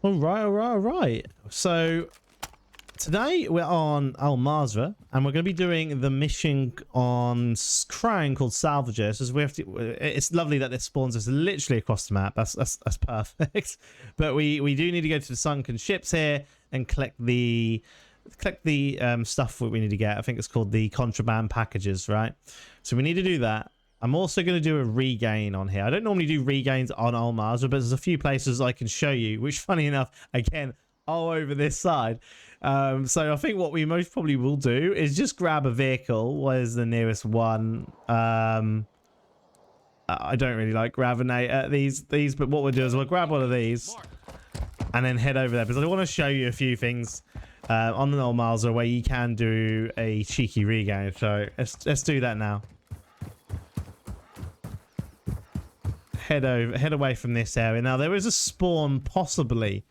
All right. So today we're on Al Mazrah, and we're going to be doing the mission on Crown called Salvager. So we have to. It's lovely that this spawns us literally across the map. That's perfect. But we do need to go to the sunken ships here and collect the stuff that we need to get. I think it's called the contraband packages, right? So we need to do that. I'm also going to do a regain on here. I don't normally do regains on Al Mazrah, but there's a few places I can show you, which funny enough, again, all over this side. So I think what we most probably will do is just grab a vehicle. Where's the nearest one? I don't really like grabbing these, but what we'll do is we'll grab one of these and then head over there, because I want to show you a few things on the Al Mazrah where you can do a cheeky regain. So let's do that now. Head away from this area. Now there is a spawn possibly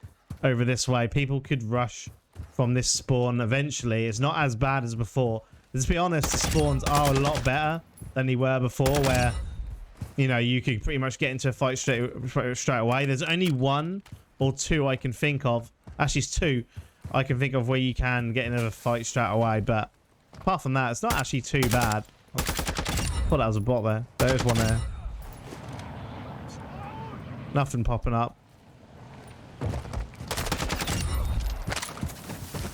over this way. People could rush from this spawn eventually. It's not as bad as before. Let's be honest, the spawns are a lot better than they were before, where you could pretty much get into a fight straight away. There's only one or two I can think of. Actually, it's two I can think of where you can get into a fight straight away. But apart from that, it's not actually too bad. I thought that was a bot there. There's one there. Nothing popping up.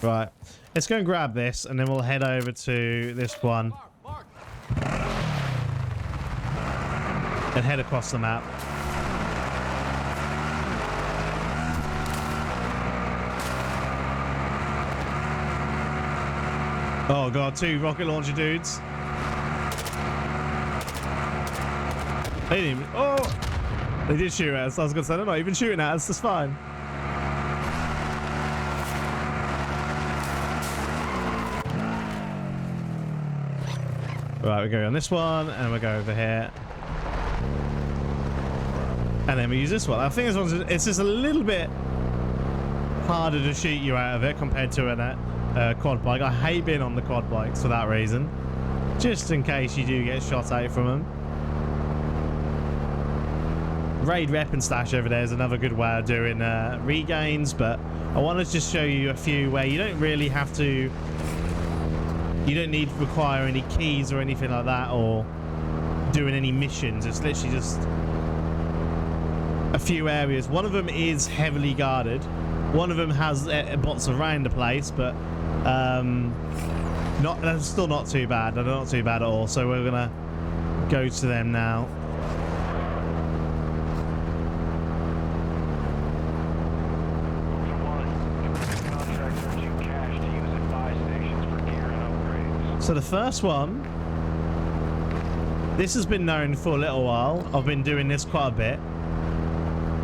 Right. Let's go and grab this, and then we'll head over to this one. And head across the map. Oh god, two rocket launcher dudes. They didn't even... Oh! They did shoot at us. I was going to say, they're not even shooting at us. That's fine. Right, we go on this one, and we go over here. And then we use this one. I think this one's... It's just a little bit harder to shoot you out of it compared to a quad bike. I hate being on the quad bikes for that reason. Just in case you do get shot out from them. Raid rep and stash over there is another good way of doing regains, but I want to just show you a few where you don't really have to, you don't need to require any keys or anything like that, or doing any missions. It's literally just a few areas. One of them is heavily guarded. One of them has bots around the place, but that's still not too bad. They're not too bad at all. So we're gonna go to them now. So the first one, this has been known for a little while. I've been doing this quite a bit.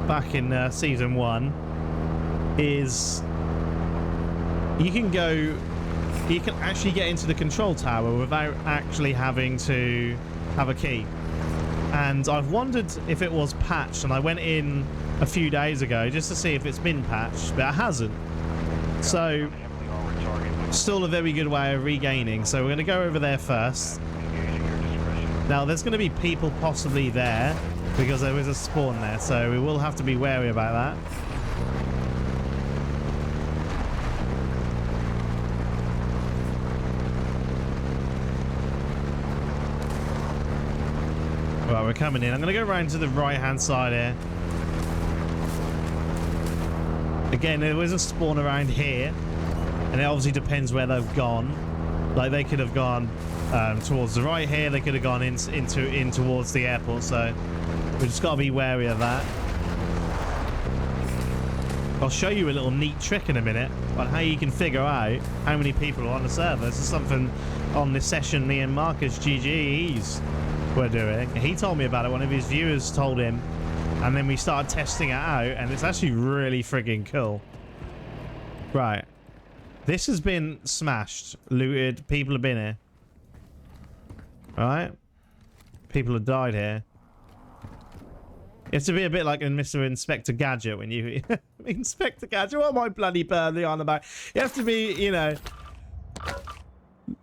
Back in season 1, is you can actually get into the control tower without actually having to have a key. And I've wondered if it was patched, and I went in a few days ago just to see if it's been patched, but it hasn't. So still a very good way of regaining. So we're going to go over there first. Now there's going to be people possibly there because there is a spawn there, so we will have to be wary about that. Right, we're coming in. I'm going to go around to the right hand side here. Again, there is a spawn around here. And it obviously depends where they've gone. Like, they could have gone towards the right here. They could have gone in towards the airport. So we've just got to be wary of that. I'll show you a little neat trick in a minute on how you can figure out how many people are on the server. This is something on this session me and Marcus GGEs were doing. He told me about it. One of his viewers told him. And then we started testing it out. And it's actually really friggin' cool. Right. This has been smashed, looted. People have been here. Alright? People have died here. You have to be a bit like in Mr. Inspector Gadget when you... Inspector Gadget? What am I bloody burly on about? You have to be,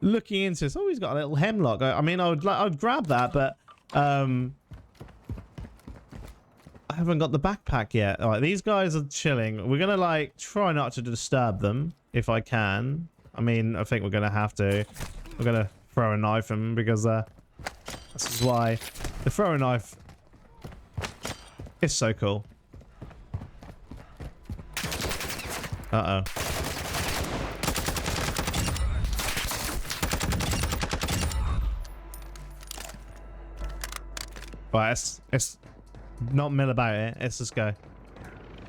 looking into this. Oh, he's got a little hemlock. I mean, I'd grab that, but... I haven't got the backpack yet. All right, these guys are chilling. We're gonna like try not to disturb them if I can. I mean, I think we're gonna have to. We're gonna throw a knife at them because this is why the throwing knife is so cool. Uh-oh. Right, it's not mill about it. Let's just go.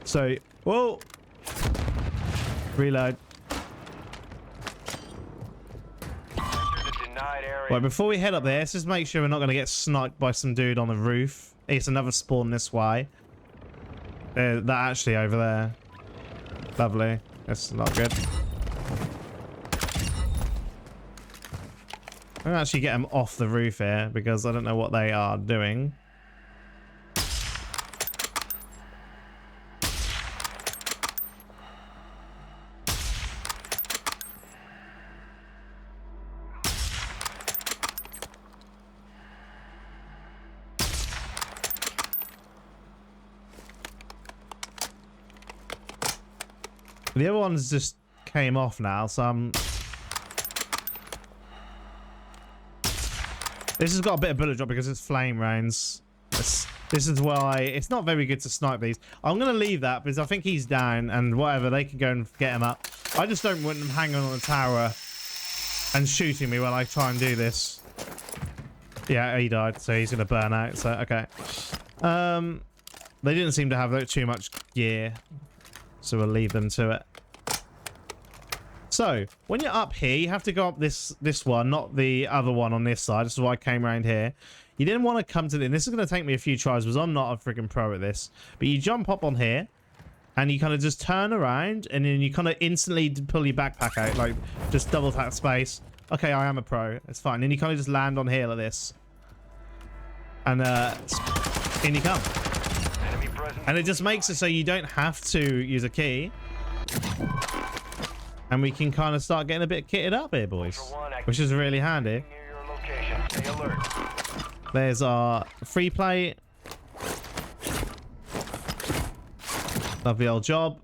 So, whoa. Reload. Right, before we head up there, let's just make sure we're not going to get sniped by some dude on the roof. It's another spawn this way. That actually over there. Lovely. That's not good. I'm going to actually get them off the roof here because I don't know what they are doing. The other ones just came off now, so I'm... This has got a bit of bullet drop because it's flame rounds. This is why it's not very good to snipe these. I'm going to leave that because I think he's down and whatever, they can go and get him up. I just don't want them hanging on the tower and shooting me while I try and do this. Yeah, he died, so he's going to burn out, so okay. They didn't seem to have too much gear, so we'll leave them to it. So, when you're up here, you have to go up this one, not the other one on this side. This is why I came around here. You didn't want to come to this. This is going to take me a few tries because I'm not a freaking pro at this. But you jump up on here, and you kind of just turn around, and then you kind of instantly pull your backpack out. Like, just double tap space. Okay, I am a pro. It's fine. Then you kind of just land on here like this. And in you come. And it just makes it so you don't have to use a key. And we can kind of start getting a bit kitted up here, boys. Which is really handy. There's our free play. Lovely old job.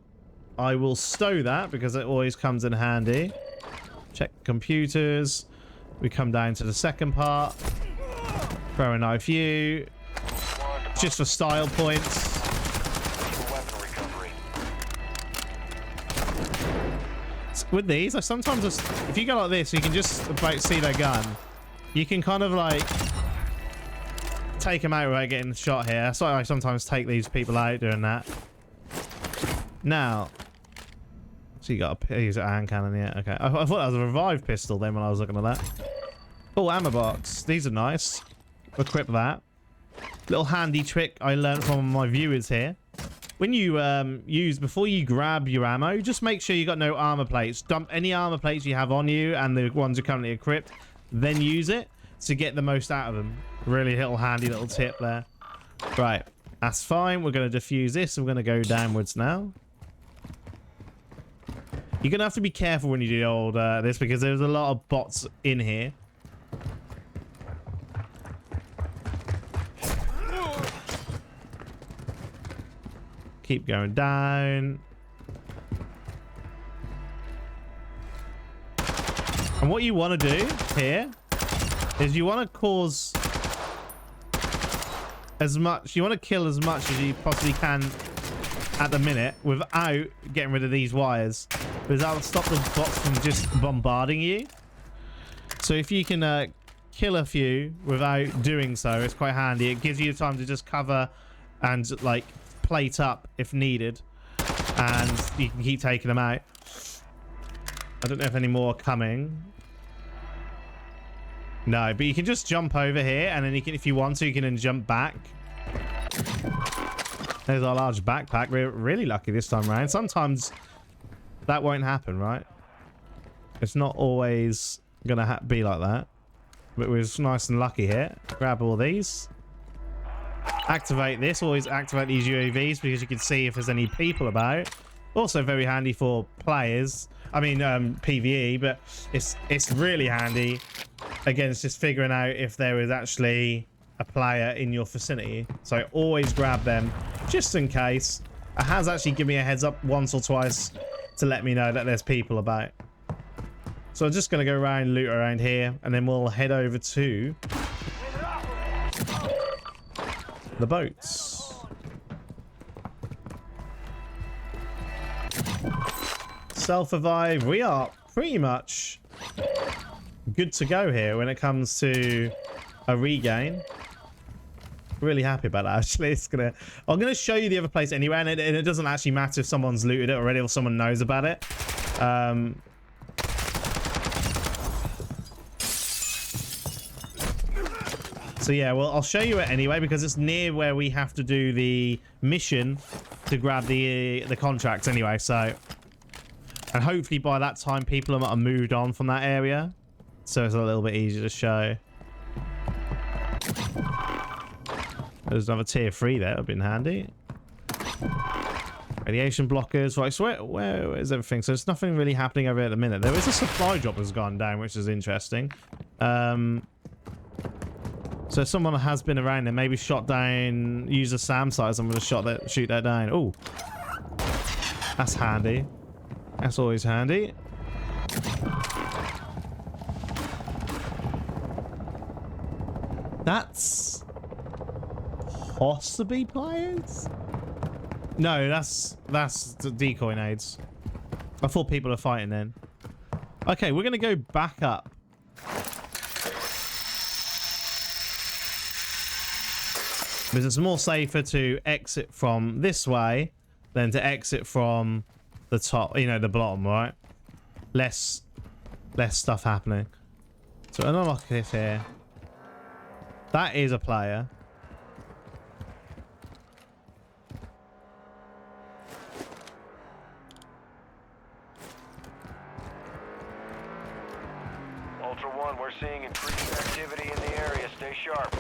I will stow that because it always comes in handy. Check computers. We come down to the second part. Throw a knife you. Just for style points. With these, I sometimes just, if you go like this, you can just about see their gun. You can kind of like take them out without getting shot here. That's why I sometimes take these people out doing that. Now, so you got a use an hand cannon, yeah. Okay, I thought that was a revived pistol then when I was looking at that. Oh, ammo box. These are nice. Equip that. Little handy trick I learned from my viewers here. When you before you grab your ammo, just make sure you got no armor plates. Dump any armor plates you have on you and the ones you're currently equipped, then use it to get the most out of them. Really little handy little tip there. Right, that's fine. We're going to defuse this. We're going to go downwards now. You're going to have to be careful when you do old this because there's a lot of bots in here. Keep going down. And what you want to do here is you want to cause as much, you want to kill as much as you possibly can at the minute without getting rid of these wires, because that'll stop the bots from just bombarding you. So if you can kill a few without doing so, it's quite handy. It gives you time to just cover and like plate up if needed, and you can keep taking them out. I don't know if any more are coming. No, but you can just jump over here, and then you can, if you want to, you can then jump back. There's our large backpack. We're really lucky this time around. Sometimes that won't happen, right? It's not always gonna be like that, but we're nice and lucky here. Grab all these. Activate this. Always activate these UAVs because you can see if there's any people about. Also very handy for players. I mean PvE, but it's really handy. Again, it's just figuring out if there is actually a player in your vicinity. So always grab them just in case. It has actually given me a heads up once or twice to let me know that there's people about. So I'm just going to go around, loot around here, and then we'll head over to the boats. Self-revive. We are pretty much good to go here when it comes to a regain. Really happy about that, actually. I'm gonna show you the other place anyway, and it doesn't actually matter if someone's looted it already or someone knows about it. So yeah, well, I'll show you it anyway because it's near where we have to do the mission to grab the contracts anyway. So, and hopefully by that time people might have moved on from that area, so it's a little bit easier to show. There's another tier 3 there. That would have been handy. Radiation blockers. Right, so where is everything? So there's nothing really happening over here at the minute. There is a supply drop that's gone down, which is interesting. So someone has been around and maybe shot down, use a SAM size. I'm going to shoot that down. Oh, that's handy. That's always handy. That's possibly players? No, that's the decoy nades. I thought people are fighting then. Okay, we're gonna go back up. Because it's more safer to exit from this way than to exit from the top, you know, the bottom, right? Less stuff happening. So unlock this here. That is a player. Ultra One, we're seeing increased activity in the area. Stay sharp.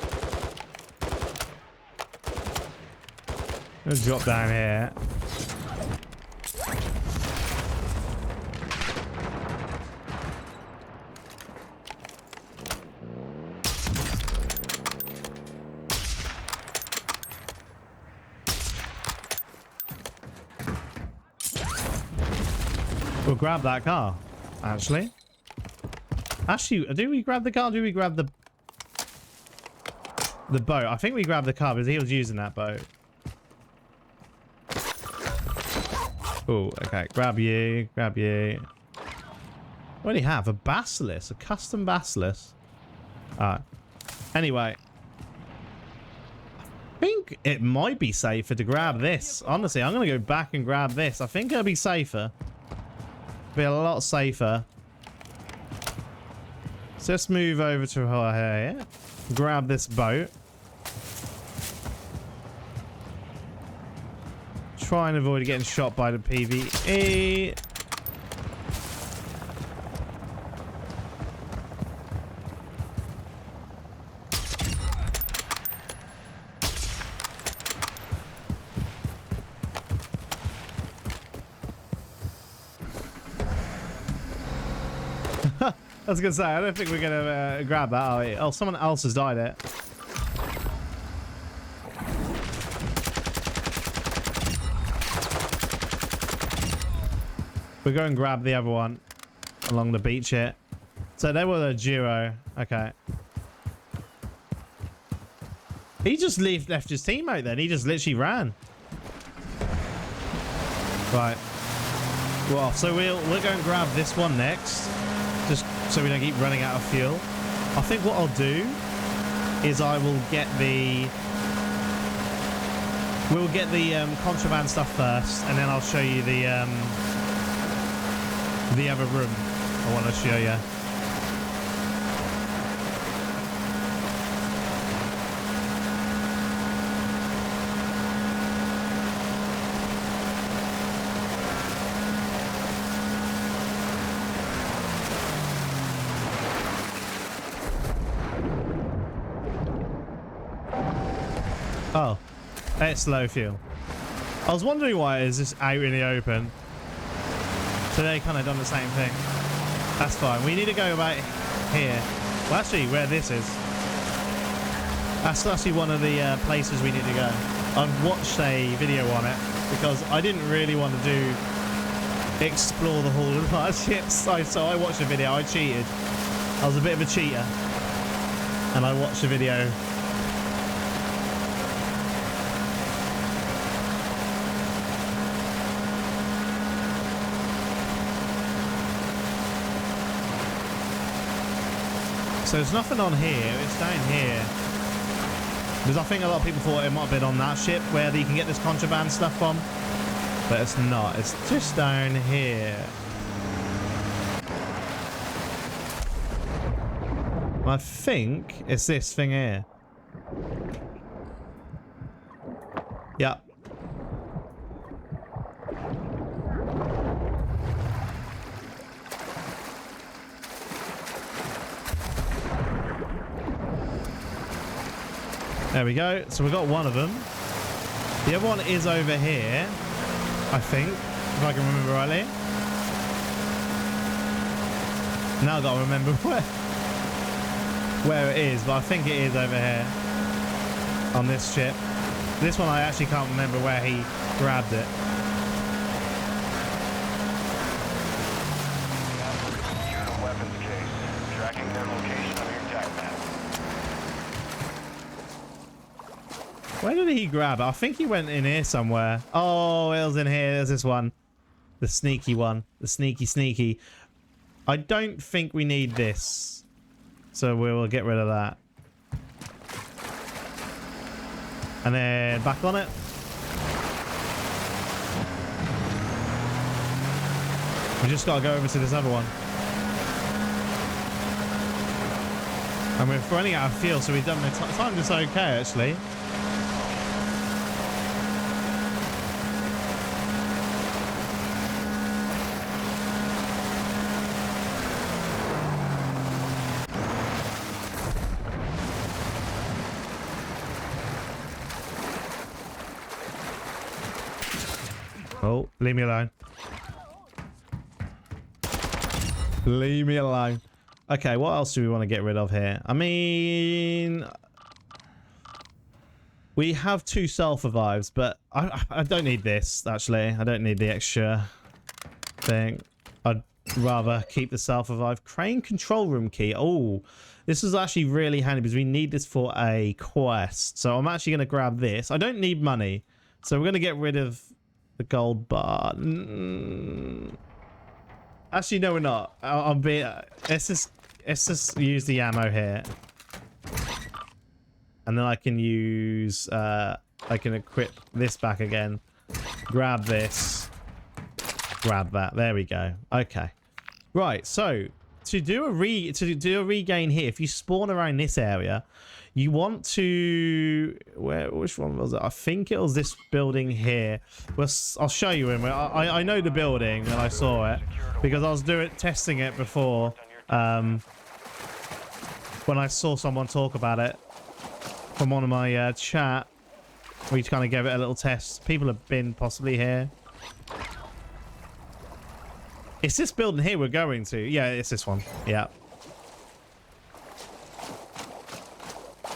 Let's drop down here. We'll grab that car, actually. Do we grab the car or do we grab the boat? I think we grabbed the car because he was using that boat. Oh, okay. Grab you. Grab you. What do you have? A Basilisk. A custom Basilisk. Alright. Anyway. I think it might be safer to grab this. Honestly, I'm going to go back and grab this. I think it'll be safer. Be a lot safer. So let's move over to here. Grab this boat. Try and avoid getting shot by the PvE. I was gonna say, I don't think we're gonna grab that, are we? Oh, someone else has died it. We're going to grab the other one along the beach here. So they were a duo. Okay. He just left his teammate then. He just literally ran. Right. Well, so we're going to grab this one next. Just so we don't keep running out of fuel. I think what I'll do is I will get the... We'll get the contraband stuff first, and then I'll show you the other room I want to show you. Oh, it's low fuel. I was wondering why it is this out in the open. So they kind of done the same thing. That's fine. We need to go about here. Well, actually, where this is. That's actually one of the places we need to go. I've watched a video on it because I didn't really want to explore the whole of our ships. So I watched a video. I cheated. I was a bit of a cheater. And I watched the video. So there's nothing on here. It's down here. Because I think a lot of people thought it might have been on that ship where you can get this contraband stuff from. But it's not. It's just down here. I think it's this thing here. Yeah. There we go. So we got one of them. The other one is over here, I think, if I can remember rightly. Now I've got to remember where it is, but I think it is over here on this ship. This one I actually can't remember where he grabbed it. Secure the weapons case. Tracking their location on your attack map. Where did he grab it? I think he went in here somewhere. Oh, it was in here. There's this one. The sneaky one. The sneaky. I don't think we need this. So we will get rid of that. And then back on it. We just got to go over to this other one. And we're running out of fuel, so we've done the time just okay, actually. Oh, leave me alone. Leave me alone. Okay, what else do we want to get rid of here? I mean, we have 2 self-revives, but I don't need this, actually. I don't need the extra thing. I'd rather keep the self-revive. Crane control room key. Oh, this is actually really handy because we need this for a quest. So I'm actually going to grab this. I don't need money. So we're going to get rid of the gold bar. Actually, no, we're not. Let's just use the ammo here, and then I can use. I can equip this back again. Grab this. Grab that. There we go. Okay. Right. So to do a regain here, if you spawn around this area, you want to which one was it? I think it was this building here. Well, I'll show you in. I know the building and I saw it because I was testing it before. When I saw someone talk about it from one of my chat, we kind of gave it a little test. People have been possibly here. It's this building here we're going to. Yeah, it's this one. Yeah.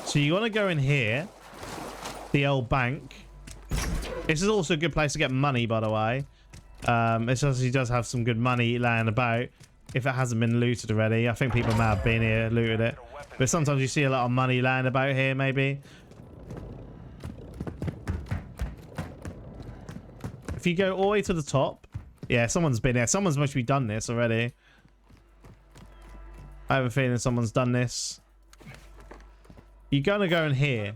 So you want to go in here, the old bank. This is also a good place to get money, by the way. It actually does have some good money laying about. If it hasn't been looted already, I think people may have been here, looted it. But sometimes you see a lot of money laying about here, maybe. If you go all the way to the top, yeah, someone's been here. Someone's must be done this already. I have a feeling someone's done this. You're gonna go in here.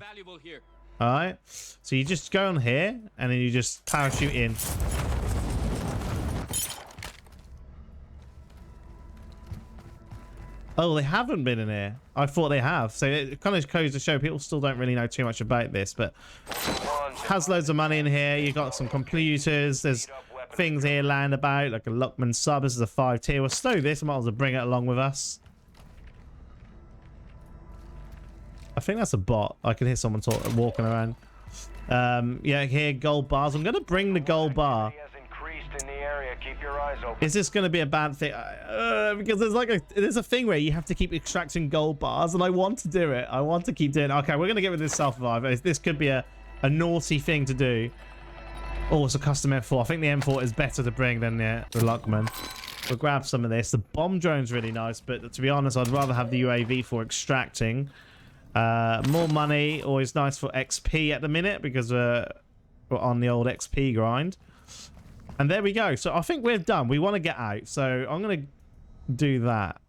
All right. So you just go in here, and then you just parachute in. Oh, they haven't been in here. I thought they have. So it kind of goes to show people still don't really know too much about this, but has loads of money in here. You got some computers. There's things here lying about, like a Luckman sub. This is a 5-tier. We'll stow this. I might as well bring it along with us. I think that's a bot. I can hear someone walking around. Yeah, here, gold bars. I'm going to bring the gold bar. Has increased in the area. Keep your eyes open. Is this going to be a bad thing? Because there's a thing where you have to keep extracting gold bars, and I want to do it. I want to keep doing it. Okay, we're going to get rid of this self-revive. This could be a naughty thing to do. Oh, it's a custom M4. I think the M4 is better to bring than the Luckman. We'll grab some of this. The bomb drone's really nice, but to be honest, I'd rather have the UAV for extracting. More money, always nice for XP at the minute because we're on the old XP grind. And there we go. So I think we're done. We want to get out. So I'm going to do that.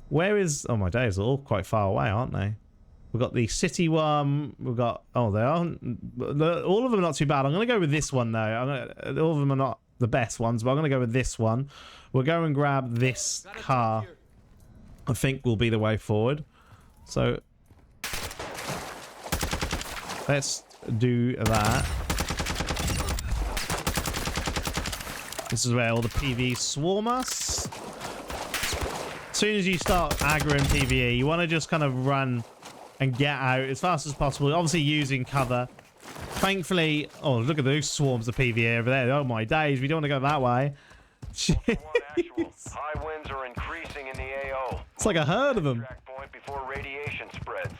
Where is... Oh, my days are all quite far away, aren't they? We've got the city one. We've got... Oh, they are... All of them are not too bad. I'm going to go with this one, though. All of them are not the best ones, but I'm going to go with this one. We'll go and grab this car. I think will be the way forward. So... Let's do that. This is where all the PV swarm us. As soon as you start aggroing PvE, you want to just kind of run and get out as fast as possible. Obviously using cover. Thankfully... Oh, look at those swarms of PvE over there. Oh my days, we don't want to go that way. High winds are increasing in the AO. It's like a herd of them. Point before radiation spreads.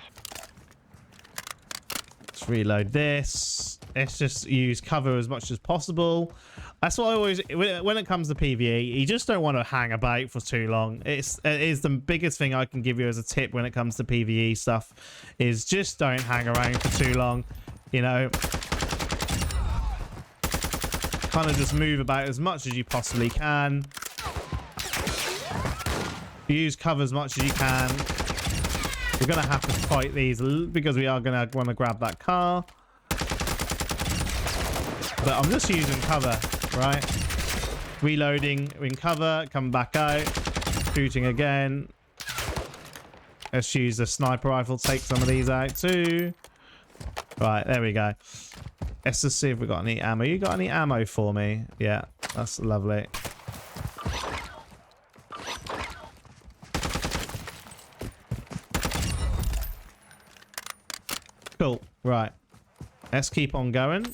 Let's reload this. Let's just use cover as much as possible. That's what I always... When it comes to PvE, you just don't want to hang about for too long. It is the biggest thing I can give you as a tip when it comes to PvE stuff, is just don't hang around for too long. You know, kind of just move about as much as you possibly can. Use cover as much as you can. We're going to have to fight these because we are going to want to grab that car. But I'm just using cover, right? Reloading in cover, come back out, shooting again. Let's use the sniper rifle, take some of these out too. Right, there we go. Let's just see if we got any ammo. You got any ammo for me? Yeah, that's lovely. Cool. Right. Let's keep on going.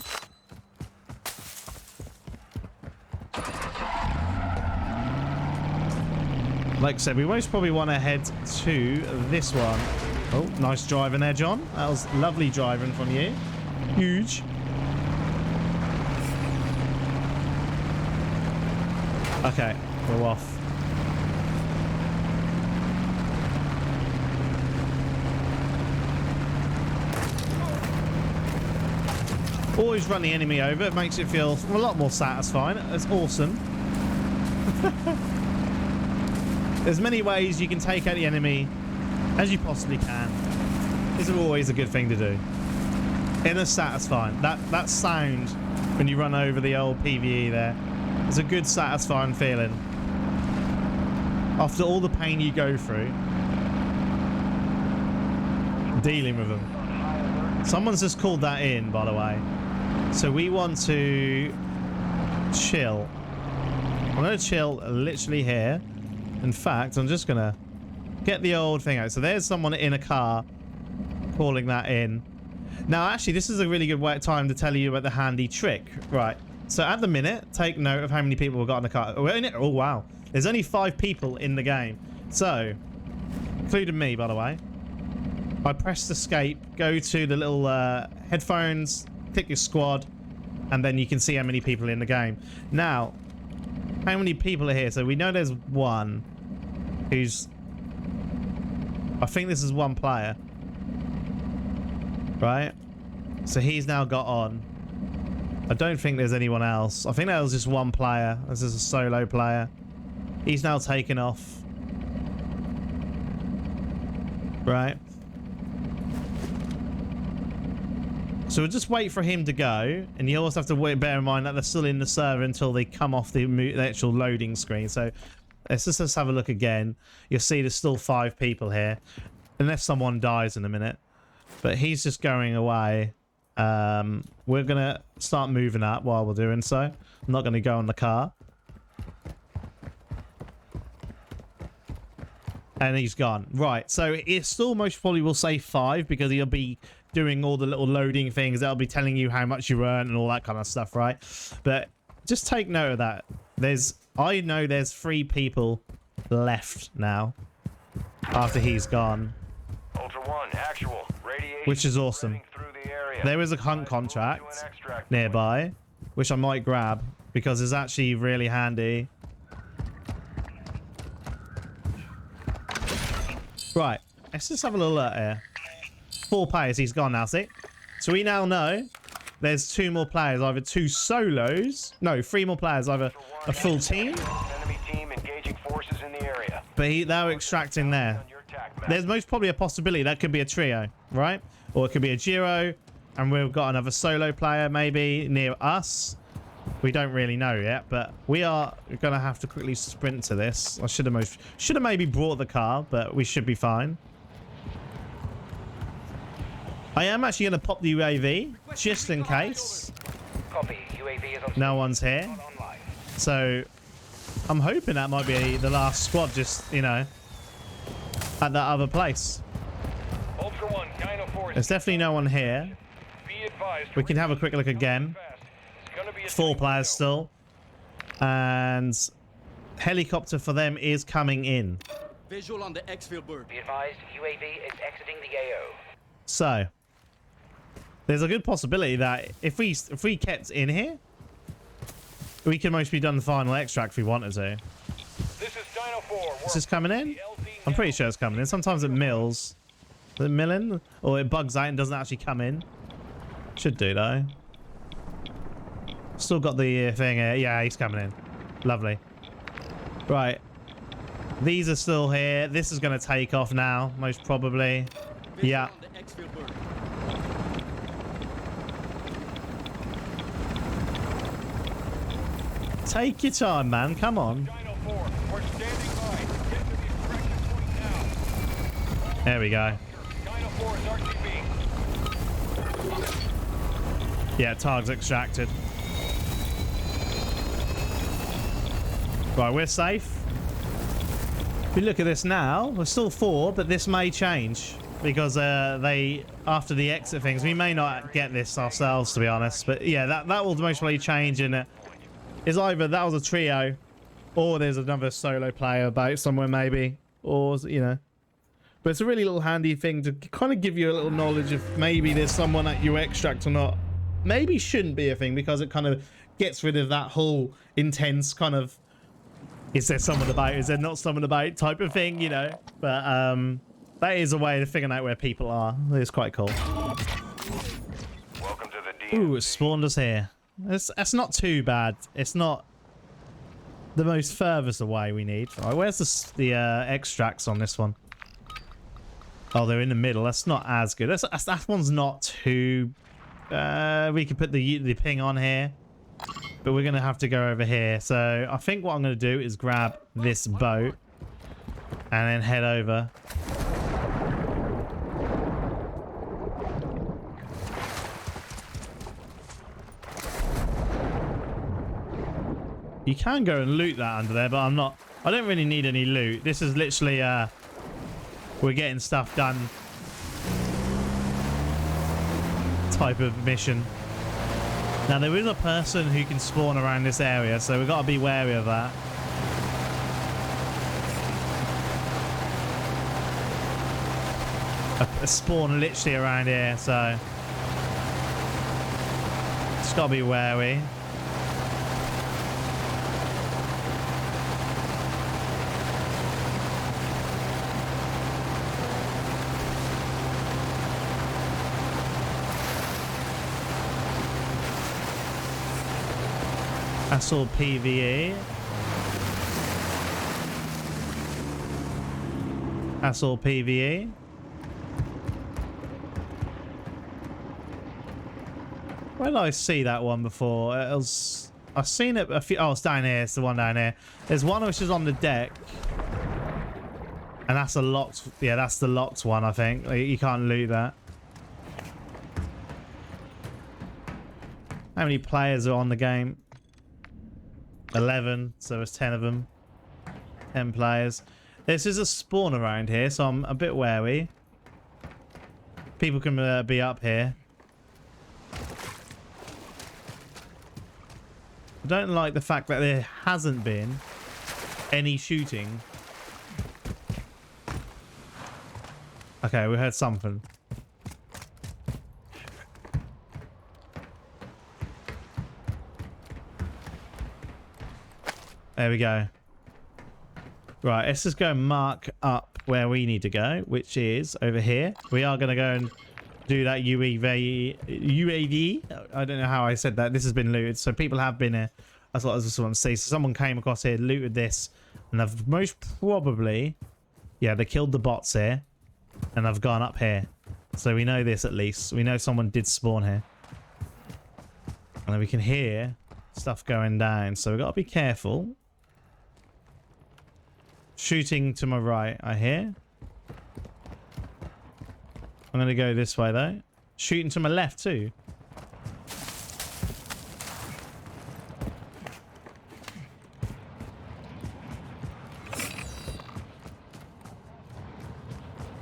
Like I said, we most probably want to head to this one. Oh, nice driving there, John. That was lovely driving from you. Huge. Okay, we're off. Always run the enemy over. It makes it feel a lot more satisfying. It's awesome. There's many ways you can take out the enemy as you possibly can. It's always a good thing to do. And it's satisfying. That sound when you run over the old PvE there is a good satisfying feeling. After all the pain you go through dealing with them. Someone's just called that in, by the way. So we want to chill. I'm going to chill literally here. In fact, I'm just going to get the old thing out. So there's someone in a car calling that in. Now, actually, this is a really good time to tell you about the handy trick. Right. So at the minute, take note of how many people we've got in the car. Oh, wow. There's only 5 people in the game. So, including me, by the way. I press escape, go to the little headphones, click your squad, and then you can see how many people are in the game. Now, how many people are here? So we know there's one who's... I think this is one player. Right? So he's now got on. I don't think there's anyone else. I think that was just one player. This is a solo player. He's now taken off. Right? So we'll just wait for him to go, and you also have to bear in mind that they're still in the server until they come off the actual loading screen. So let's have a look again. You'll see there's still 5 people here, unless someone dies in a minute. But he's just going away. We're gonna start moving up while we're doing so. I'm not gonna go on the car. And he's gone. Right, so it still most probably will say 5 because he'll be doing all the little loading things. That'll be telling you how much you earn and all that kind of stuff, right? But just take note of that. I know there's 3 people left now after he's gone, Ultra One, actual. Radiation which is awesome. through the area. There is a hunt contract nearby, which I might grab because it's actually really handy. Right, let's just have a little look here. 4 players, he's gone now, see? So we now know there's 2 more players, either 2 solos. No, 3 more players, either a full team. Enemy team engaging forces in the area. But they're extracting there. On your attack map. There's most probably a possibility that could be a trio, right? Or it could be a duo, and we've got another solo player maybe near us. We don't really know yet, but we are gonna have to quickly sprint to this. I should have maybe brought the car, but we should be fine. I am actually gonna pop the UAV just in case Copy. UAV is on no one's here. online. So I'm hoping that might be the last squad, just, you know, at that other place. Ultra One, Dino Force. There's definitely no one here. Be advised. We can have a quick look again. It's gonna be a 4 players still. And helicopter for them is coming in. Visual on the exfil bird. Be advised, UAV is exiting the AO. So there's a good possibility that if we kept in here, we can mostly done the final extract if we wanted to. This is Dino 4. Is this coming in? I'm pretty sure it's coming in. Sometimes it mills. Is it milling? Or it bugs out and doesn't actually come in. Should do though. Still got the thing here. Yeah, he's coming in. Lovely. Right. These are still here. This is going to take off now, most probably. Yeah. On the exfil bird. Take your time, man. Come on. Dino 4, we're standing by. Get to the extraction point now. There we go. Dino 4 is RTB. Yeah, target's extracted. Right, we're safe. If we look at this now, we're still 4, but this may change because after the exit things, we may not get this ourselves, to be honest. But yeah, that will most probably change, and it's either that was a trio, or there's another solo player about somewhere maybe, or you know. But it's a really little handy thing to kind of give you a little knowledge if maybe there's someone that you extract or not. Maybe shouldn't be a thing because it kind of gets rid of that whole intense kind of, is there someone about, is there not someone about type of thing, you know. But that is a way of figuring out where people are. It's quite cool. Welcome to the DMZ. Ooh, it spawned us here. That's not too bad. It's not the most furthest away we need. All right, where's the extracts on this one? Oh, they're in the middle. That's not as good. That one's not too... we can put the ping on here. But we're going to have to go over here. So I think what I'm going to do is grab this boat. And then head over. You can go and loot that under there, but I don't really need any loot. This is literally, we're getting stuff done type of mission. Now, there is a person who can spawn around this area, so we've got to be wary of that. A spawn literally around here, so just got to be wary. That's all PvE. That's all PvE. Where did I see that one before? It was... I've seen it a few... Oh, it's down here. It's the one down here. There's one which is on the deck. And that's a locked... Yeah, that's the locked one, I think. You can't loot that. How many players are on the game? 11, so there's 10 of them. 10 players. This is a spawn around here, so I'm a bit wary. People can be up here. I don't like the fact that there hasn't been any shooting. Okay, we heard something. There we go. Right, let's just go and mark up where we need to go, which is over here. We are going to go and do that UAV. I don't know how I said that. This has been looted, so people have been here. That's what I just want to see. So someone came across here, looted this, and they've most probably, yeah, they killed the bots here, and I've gone up here. So we know this at least. We know someone did spawn here. And then we can hear stuff going down, so we've got to be careful. Shooting to my right, I hear. I'm going to go this way, though. Shooting to my left, too.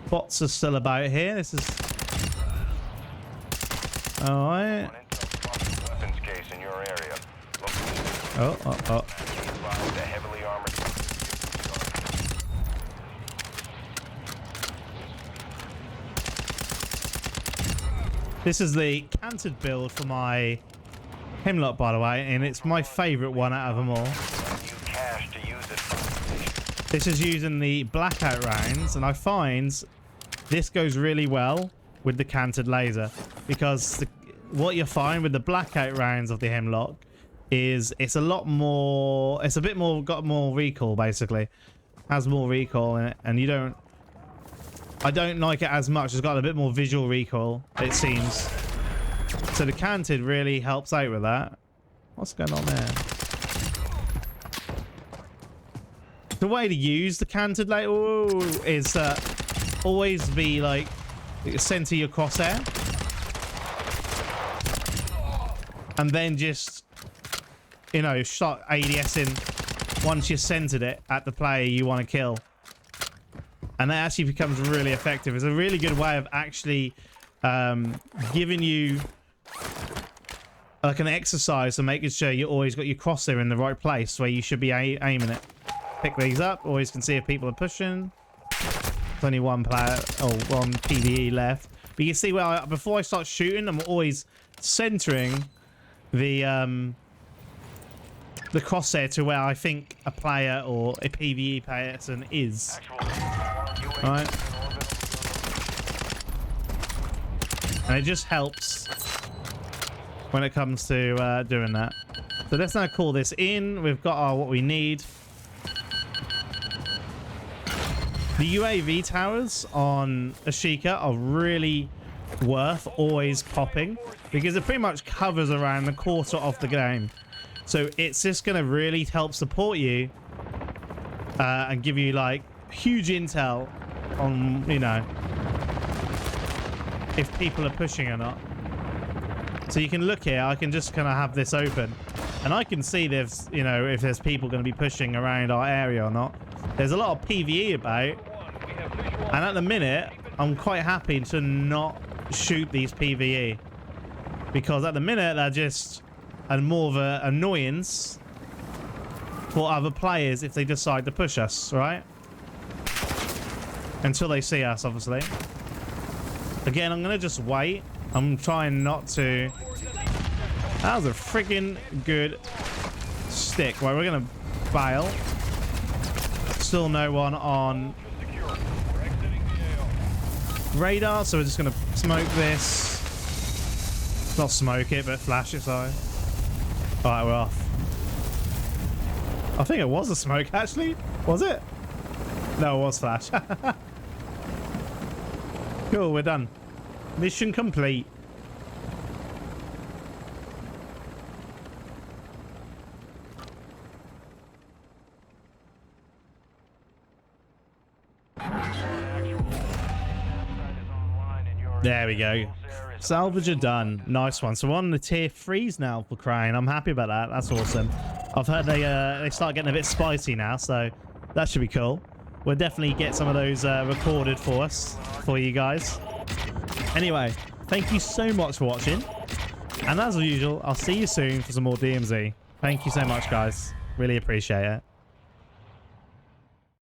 Bots are still about here. This is... Alright. Weapons case in your area. Oh. The heavily armored. This is the canted build for my Hemlock, by the way, and it's my favourite one out of them all. This is using the blackout rounds, and I find this goes really well with the canted laser, because what you find with the blackout rounds of the Hemlock is it's a lot more, it's a bit more, got more recoil, basically. Has more recoil in it, and you don't, I don't like it as much. It's got a bit more visual recoil, it seems. So the canted really helps out with that. What's going on there? The way to use the canted light is always be like center your crosshair, and then just, you know, start ADSing once you centered it at the player you want to kill. And that actually becomes really effective. It's a really good way of actually giving you like an exercise and making sure you always got your crosshair in the right place where you should be aiming it. Pick these up. Always can see if people are pushing. There's only one player, one PvE left. But you can see where before I start shooting, I'm always centering the crosshair to where I think a player or a PvE person is. Alright. And it just helps when it comes to doing that. So let's now call this in. We've got our what we need. The UAV towers on Ashika are really worth always popping, because it pretty much covers around the quarter of the game. So it's just going to really help support you and give you like huge intel on, you know, if people are pushing or not. So you can look here, I can just kind of have this open and I can see there's, you know, if there's people going to be pushing around our area or not. There's a lot of PvE about, and at the minute I'm quite happy to not shoot these PvE, because at the minute they're just more of an annoyance for other players if they decide to push us, right? Until they see us, obviously. Again, I'm gonna just wait. I'm trying not to. That was a freaking good stick. Right, we're gonna bail. Still no one on radar, so we're just gonna smoke this. Not smoke it, but flash it, sorry. Alright, we're off. I think it was a smoke, actually. Was it? No, it was flash. Cool, we're done. Mission complete. There we go. Salvager done. Nice one. So we're on the tier 3s now for crying. I'm happy about that. That's awesome. I've heard they start getting a bit spicy now, so that should be cool. We'll definitely get some of those recorded for us, for you guys. Anyway, thank you so much for watching. And as usual, I'll see you soon for some more DMZ. Thank you so much, guys. Really appreciate it.